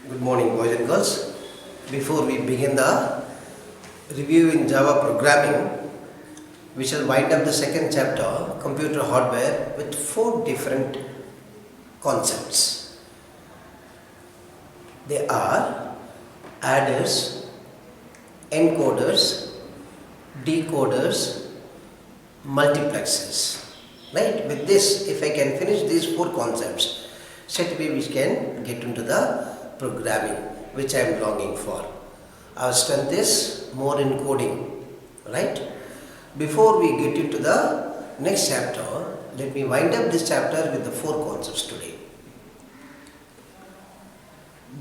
Good morning, boys and girls. Before we begin the review in Java programming, we shall wind up the second chapter, computer hardware, with 4 different concepts. They are adders, encoders, decoders, multiplexers. Right? With this, if I can finish these 4 concepts, straight away we can get into the programming which I am longing for. Our strength is more in coding. Right? Before we get into the next chapter, let me wind up this chapter with the 4 concepts today.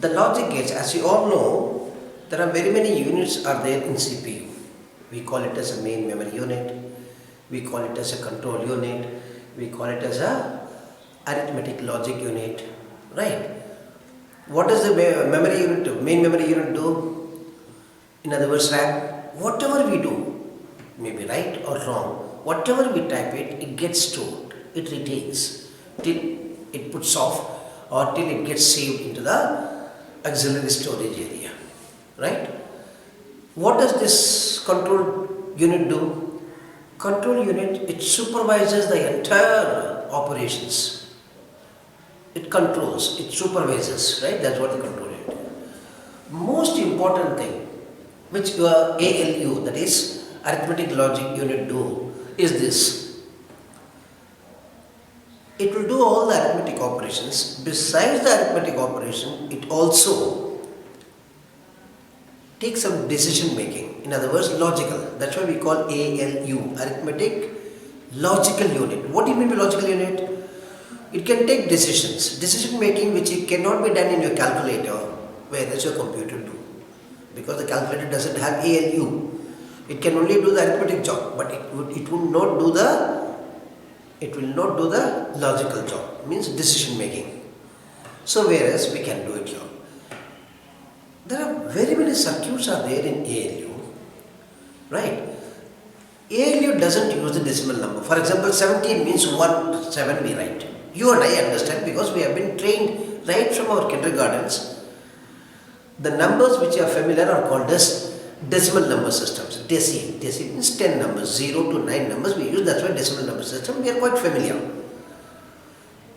The logic gates, as you all know, there are very many units are there in CPU. We call it as a main memory unit, we call it as a control unit, we call it as a arithmetic logic unit, right? What does the memory unit do? Main memory unit do? In other words, RAM, whatever we do, maybe right or wrong, whatever we type it, it gets stored, it retains till it puts off or till it gets saved into the auxiliary storage area, right? What does this control unit do? Control unit, it supervises the entire operations. It controls, it supervises, right? That's what the control unit. Most important thing which your ALU, that is arithmetic logic unit, do is this. It will do all the arithmetic operations. Besides the arithmetic operation, it also takes some decision making. In other words, logical. That's why we call ALU, arithmetic logical unit. What do you mean by logical unit? It can take decisions. Decision making which it cannot be done in your calculator, whereas your computer do. Because the calculator doesn't have ALU. It can only do the arithmetic job, but it will not do the logical job, means decision making. So whereas we can do it here. There are very many circuits are there in ALU, right? ALU doesn't use the decimal number. For example, 17 means 1, 7 we write. You and I understand because we have been trained right from our kindergartens. The numbers which are familiar are called as decimal number systems. Deci means 10 numbers, 0 to 9 numbers we use, that's why decimal number system, we are quite familiar.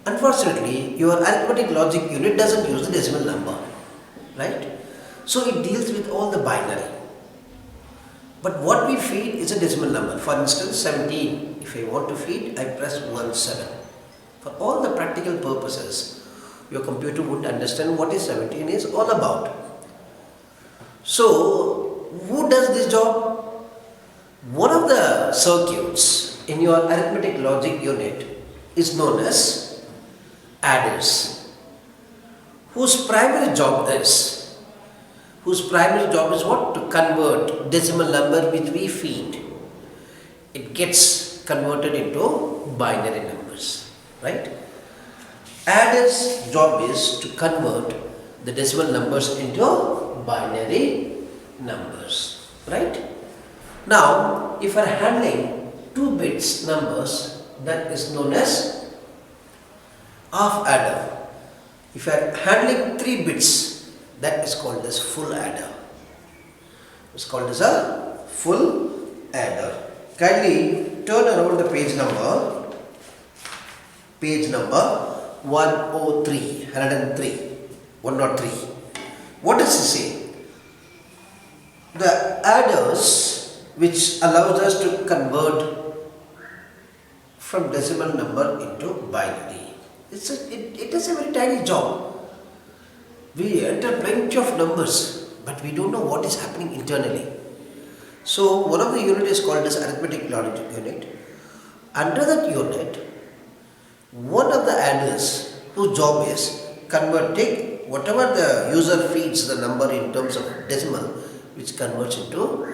Unfortunately, your arithmetic logic unit doesn't use the decimal number, right? So it deals with all the binary. But what we feed is a decimal number. For instance, 17, if I want to feed, I press 1, 7. For all the practical purposes, your computer would understand what is 17 is all about. So, who does this job? One of the circuits in your arithmetic logic unit is known as adders, whose primary job is what? To convert decimal number which we feed. It gets converted into binary numbers, right? Adders' job is to convert the decimal numbers into binary numbers, right? Now, if I are handling 2 bits numbers, that is known as half adder. If I are handling 3 bits, that is called as full adder. It's called as a full adder. Kindly turn around the page number 103, 103. What does it say? The adders which allows us to convert from decimal number into binary. It is a very tiny job. We enter plenty of numbers, but we don't know what is happening internally. So one of the unit is called as arithmetic logic unit. Under that unit, one of the adders whose job is take whatever the user feeds the number in terms of decimal, which converts into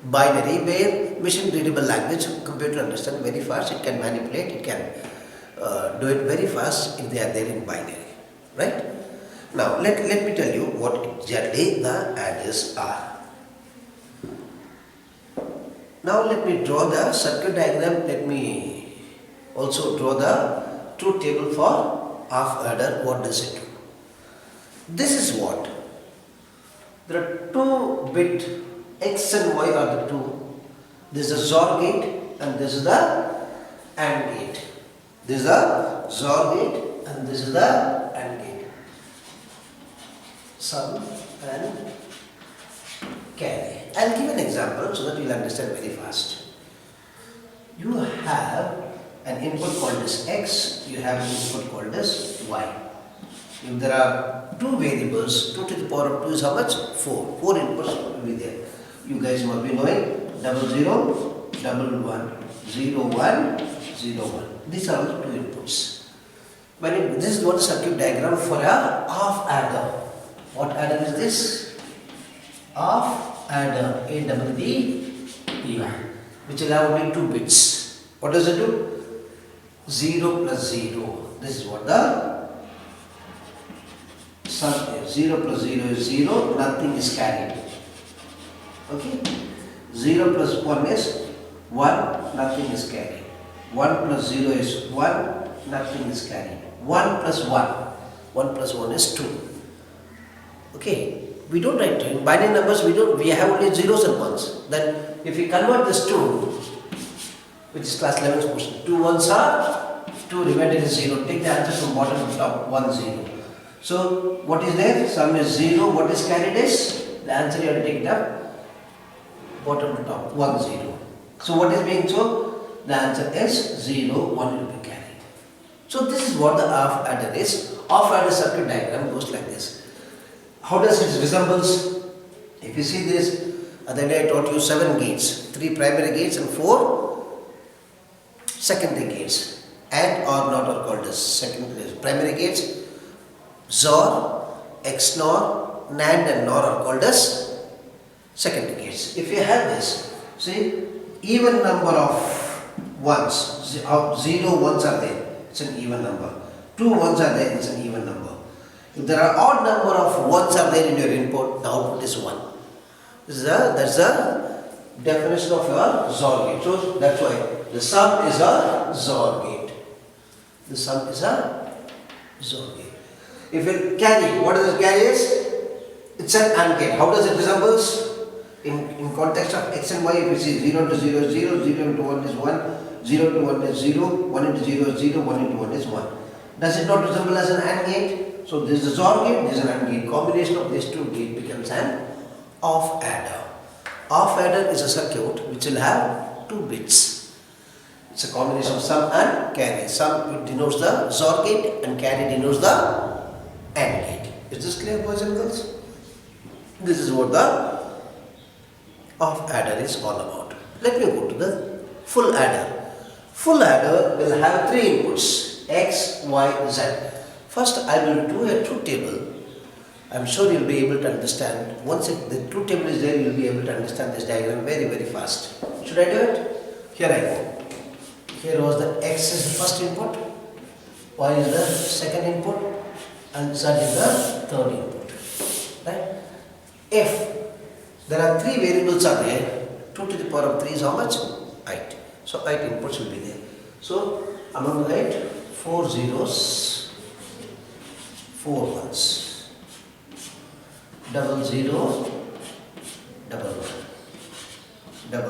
binary, where machine readable language, computer understand very fast, it can manipulate, it can do it very fast if they are there in binary, right? Now let me tell you what exactly the adders are. Now let me draw the circuit diagram. Let me also draw the truth table for half adder. What does it do? This is what? There are 2-bit X and Y are the two. This is the XOR gate and this is the AND gate. This is the XOR gate and this is the AND gate. Sum and carry. I'll give an example so that you'll understand very fast. You have an input called as X, you have an input called as Y. If there are two variables, 2 to the power of 2 is how much? 4. 4 inputs will be there. You guys must be knowing 00, 11, 01, 01. These are the 2 inputs. This is what the circuit diagram for a half adder. What adder is this? Half adder, ADD, which will have only 2 bits. What does it do? 0 plus 0. This is what the sum is. 0 plus 0 is 0, nothing is carried. Okay? 0 plus 1 is 1, nothing is carried. 1 plus 0 is 1, nothing is carried. 1 plus 1. 1 plus 1 is 2. Okay? We don't write in binary numbers, we have only zeros and ones. Then if we convert this to, which is class 11's portion, 2 ones are 2, remainder is 0. Take the answer from bottom to top, 1, 0. So what is there? Sum is 0. What is carried is, the answer you have to take it up, bottom to top, 1, 0. So what is being shown? The answer is 0, 1 will be carried. So this is what the half adder is. Half adder circuit diagram goes like this. How does it resembles? If you see this, other day I taught you 7 gates, 3 primary gates and 4 secondary gates. And or not are called as secondary. Primary gates, XOR, XNOR, NAND and NOR are called as secondary gates. If you have this, see, even number of ones, 0 ones are there, it's an even number. 2 ones are there, it's an even number. If there are odd number of ones are there in your input, the output is 1. That's the definition of your XOR gate. So that's why the sum is a XOR gate. The sum is a XOR gate. If it carry, what does it carry is? It's an AND gate. How does it resembles? In context of X and Y, if you see 0 into 0 is 0, 0 into 1 is 1, 0 into 1 is 0, 1 into 0 is 0, 1 into 1 is 1. Does it not resemble as an AND gate? So this is a XOR gate, this is an AND gate. Combination of these two gates becomes an half adder. Half adder is a circuit which will have 2 bits. It's a combination of sum and carry. Sum denotes the XOR gate and carry denotes the AND gate. Is this clear, boys and girls? This is what the half adder is all about. Let me go to the full adder. Full adder will have 3 inputs, X, Y, Z. First I will do a truth table. I am sure you will be able to understand. Once the truth table is there, you will be able to understand this diagram very, very fast. Should I do it? Here I go. Here was the X is the first input, Y is the second input, and Z is the third input. Right? If there are 3 variables are there, 2 to the power of 3 is how much? 8. So 8 inputs will be there. So I am going to write 4 zeros, 4 ones, 00, 00, 00, then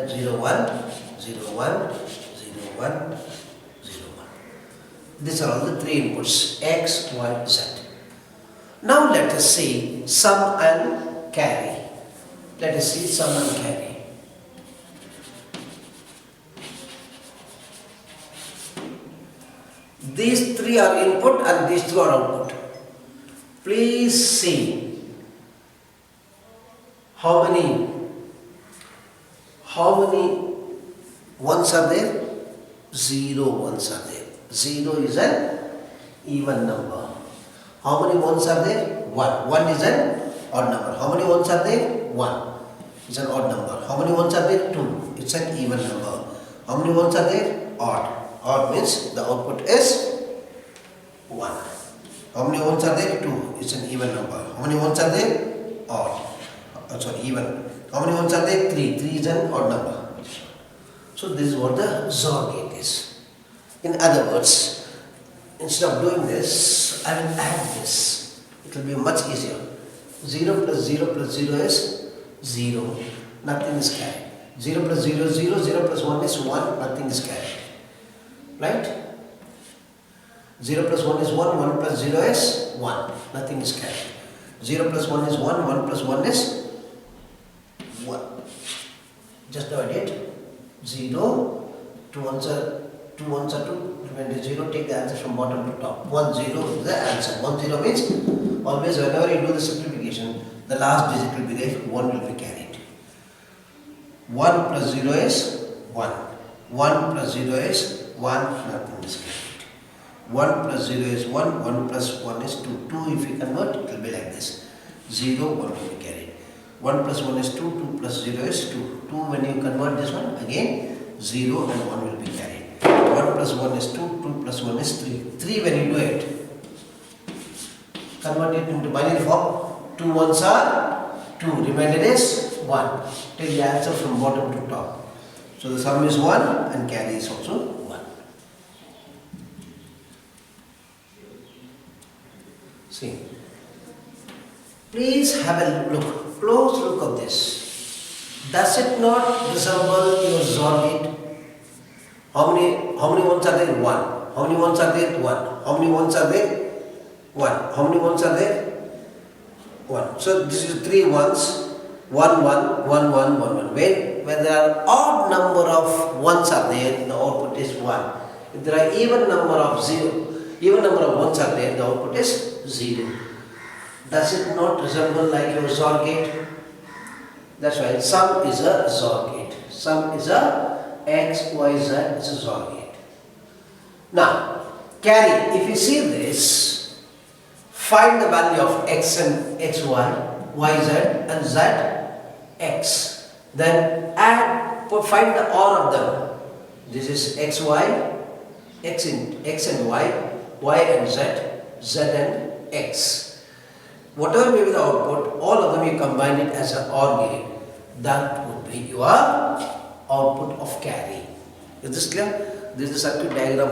01, 01, 01, 01. These are all the 3 inputs, X, Y, Z. Now let us see sum and carry. Let us see sum and carry. These 3 are input and these 2 are output. Please see how many ones are there? 0 ones are there. 0 is an even number. How many ones are there? 1. 1 is an odd number. How many ones are there? 1 is an odd number. How many ones are there? 2. It's an even number. How many ones are there? Odd. Odd means the output is 1. How many ones are there? 2. It's an even number. How many ones are there? Odd. Sorry, even. How many ones are there? 3. 3 is an odd number. So this is what the XOR gate is. In other words, instead of doing this, I will add this. It will be much easier. 0 plus 0 plus 0 is 0. Nothing is carried. 0 plus 0 is 0. 0 plus 1 is 1. Nothing is carried. Right? 0 plus 1 is 1. 1 plus 0 is 1. Nothing is carried. 0 plus 1 is 1. 1 plus 1 is 1. Just now I did 0. 2 ones are 2. Remember 0. Take the answer from bottom to top. 1 0 is the answer. 1 0 means always whenever you do the simplification, the last digit will be there. 1 will be carried. 1 plus 0 is 1. 1 plus 0 is 1. Nothing is carried. 1 plus 0 is 1. 1 plus 1 is 2. 2 if you convert, it will be like this. 0, 1 will be carried. 1 plus 1 is 2. 2 plus 0 is 2. 2 when you convert this one, again 0 and 1 will be carried. 1 plus 1 is 2. 2 plus 1 is 3. 3 when you do it, convert it into binary form. 2 ones are 2. Remainder is 1. Take the answer from bottom to top. So the sum is 1 and carry is also 1. See. Please have a look, close look of this. Does it not resemble your XOR gate? How many ones are there? 1. How many ones are there? 1. How many ones are there? 1. How many ones are there? 1. So this is 3 ones. 1 1 1 1 1 1. When there are odd number of ones are there, the output is 1. If there are even number of ones are there, the output is 0. Does it not resemble like your XOR gate? That's why sum is a XOR gate. Sum is a X, Y, Z is a XOR gate. Now, carry. If you see this, find the value of X and XY, YZ and ZX. Then find the OR of them. This is XY, X and Y and Z, Z and X. Whatever may be the output, all of them you combine it as an OR gate. That would be your output of carry. Is this clear? This is the circuit diagram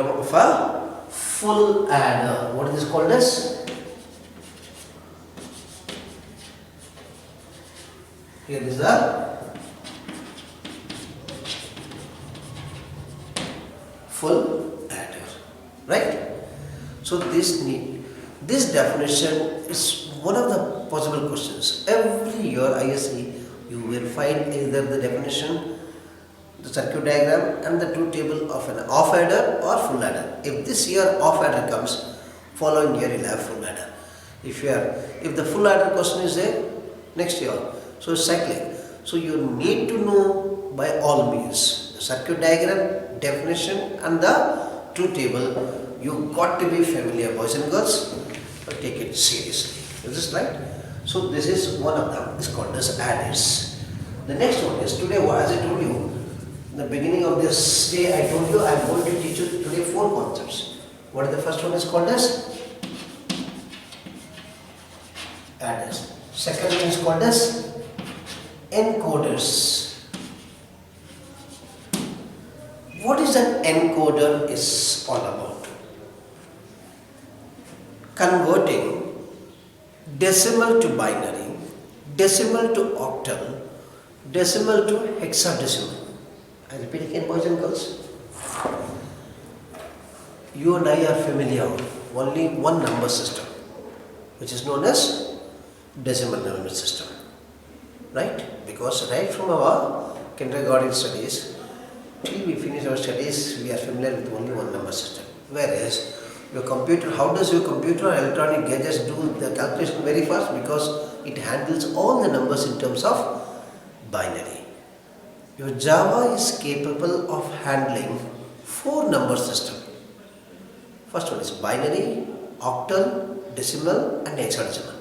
of a full adder. What is this called as? Here is the full adder, right? So this definition is one of the possible questions. Every year ISE you will find either the definition, the circuit diagram and the truth table of an off adder or full adder. If this year off adder comes, following year you'll have full adder. If the full adder question is there, next year. So it's cyclic. So you need to know by all means the circuit diagram, definition and the truth table. You got to be familiar, boys and girls, but take it seriously. Is this right? So this is one of them. It's called as adders. The next one is today, as I told you, in the beginning of this day, I told you I am going to teach you today 4 concepts. What is the first one is called as? Adders. Second one is called as encoders. What is an encoder is all about? Converting decimal to binary, decimal to octal, decimal to hexadecimal. I repeat again, boys and girls. You and I are familiar with only one number system, which is known as decimal number system. Right? Because right from our kindergarten studies till we finish our studies, we are familiar with only one number system. Whereas your computer, how does your computer or electronic gadgets do the calculation very fast? Because it handles all the numbers in terms of binary. Your Java is capable of handling 4 number system. First one is binary, octal, decimal and hexadecimal.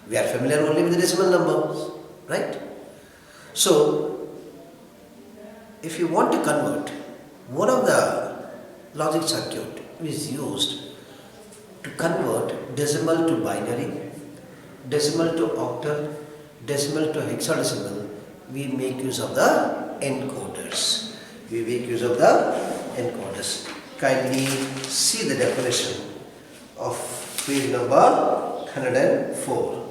We are familiar only with the decimal numbers, right? So, if you want to convert, one of the logic circuit is used to convert decimal to binary, decimal to octal, decimal to hexadecimal. We make use of the encoders. Kindly see the definition of Page number 104.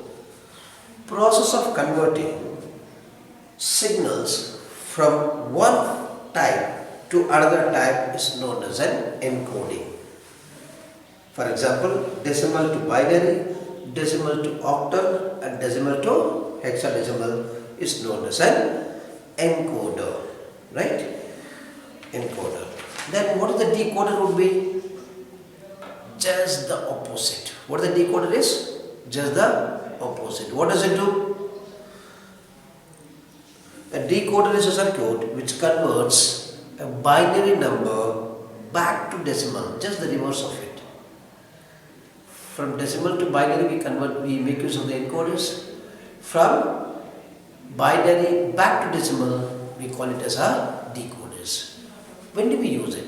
Process of converting signals from one type to another type is known as an encoding. For example, decimal to binary, decimal to octal, and decimal to hexadecimal is known as an encoder, right? Encoder. Then what is the decoder would be? Just the opposite. What the decoder is? Just the opposite. What does it do? A decoder is a circuit which converts a binary number back to decimal, just the reverse of it. From decimal to binary we make use of the encoders. From binary back to decimal we call it as a decoders. When do we use it?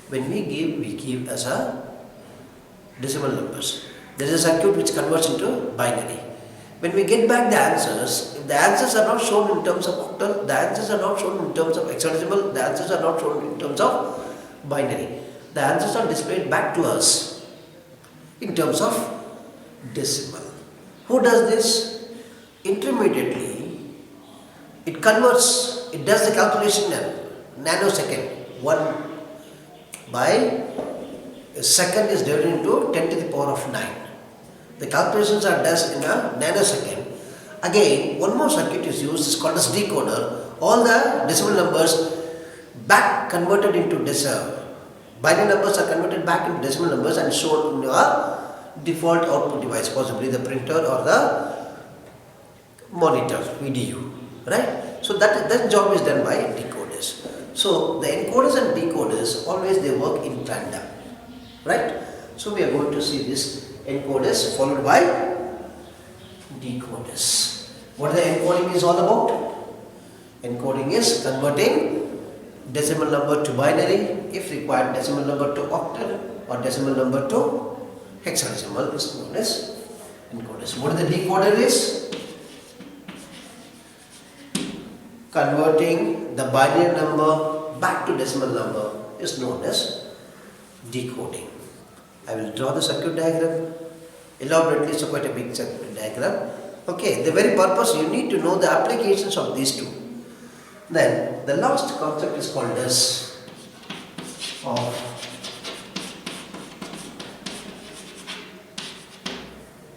When we give as a decimal numbers. There is a circuit which converts into binary. When we get back the answers, if the answers are not shown in terms of octal, the answers are not shown in terms of hexadecimal, the answers are not shown in terms of binary. The answers are displayed back to us in terms of decimal. Who does this? Intermediately, it converts, it does the calculation in nanosecond. 1 by a second is divided into 10 to the power of 9. The calculations are done in a nanosecond. Again, one more circuit is used, it's called as decoder. All the decimal numbers back converted into binary numbers are converted back into decimal numbers and shown in your default output device, possibly the printer or the monitor, VDU, right? So that job is done by decoders. So the encoders and decoders always they work in tandem, right? So we are going to see this encoders followed by decoders. What the encoding is all about? Encoding is converting decimal number to binary, if required decimal number to octal or decimal number to hexadecimal is known as encoders. What the decoder is? Converting the binary number back to decimal number is known as decoding. I will draw the circuit diagram elaborately, so quite a big circuit diagram. Okay, the very purpose you need to know the applications of these two. Then the last concept is called as of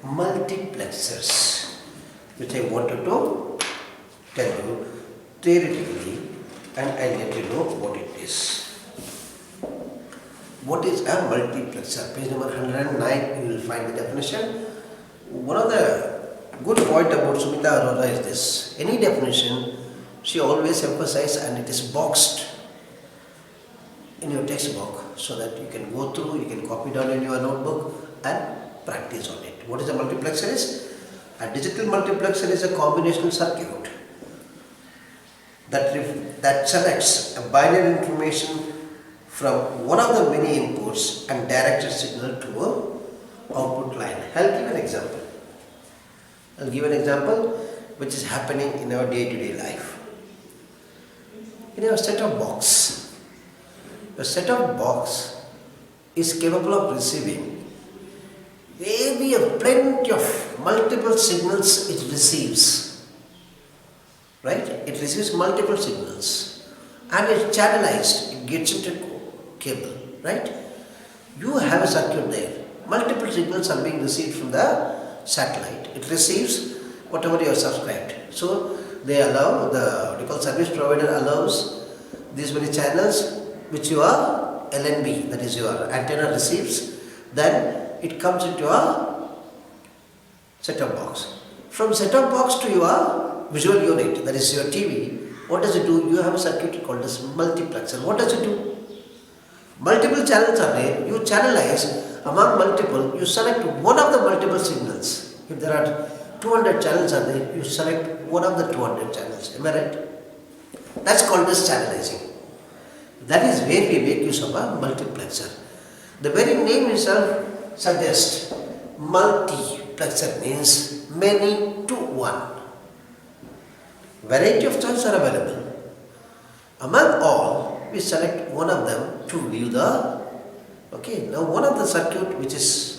multiplexers, which I wanted to tell you theoretically, and I'll let you know what it is. What is a multiplexer? Page number 109, you will find the definition. One of the good point about Sumita Arora is this. Any definition, she always emphasizes, and it is boxed in your textbook so that you can go through, you can copy down in your notebook and practice on it. What is a multiplexer is? A digital multiplexer is a combinational circuit that selects a binary information from one of the many inputs and directs a signal to a output line. I'll give an example. I'll give an example which is happening in our day-to-day life. In our set-top box, the set-top box is capable of receiving where we have plenty of multiple signals it receives, right? It receives multiple signals and it's channelized, it gets into cable, right? You have a circuit there. Multiple signals are being received from the satellite. It receives whatever you are subscribed. So they allow, the service provider allows these many channels which your LNB, that is your antenna receives. Then it comes into a set-top box. From set-top box to your visual unit, that is your TV, what does it do? You have a circuit called as multiplexer. What does it do? Multiple channels are there. You channelize among multiple. You select one of the multiple signals. If there are 200 channels are there, you select one of the 200 channels. Am I right? That's called as channelizing. That is where we make use of a multiplexer. The very name itself suggests multiplexer means many to one. Variety of choices are available. Among all, we select one of them to view the, okay, now one of the circuit which is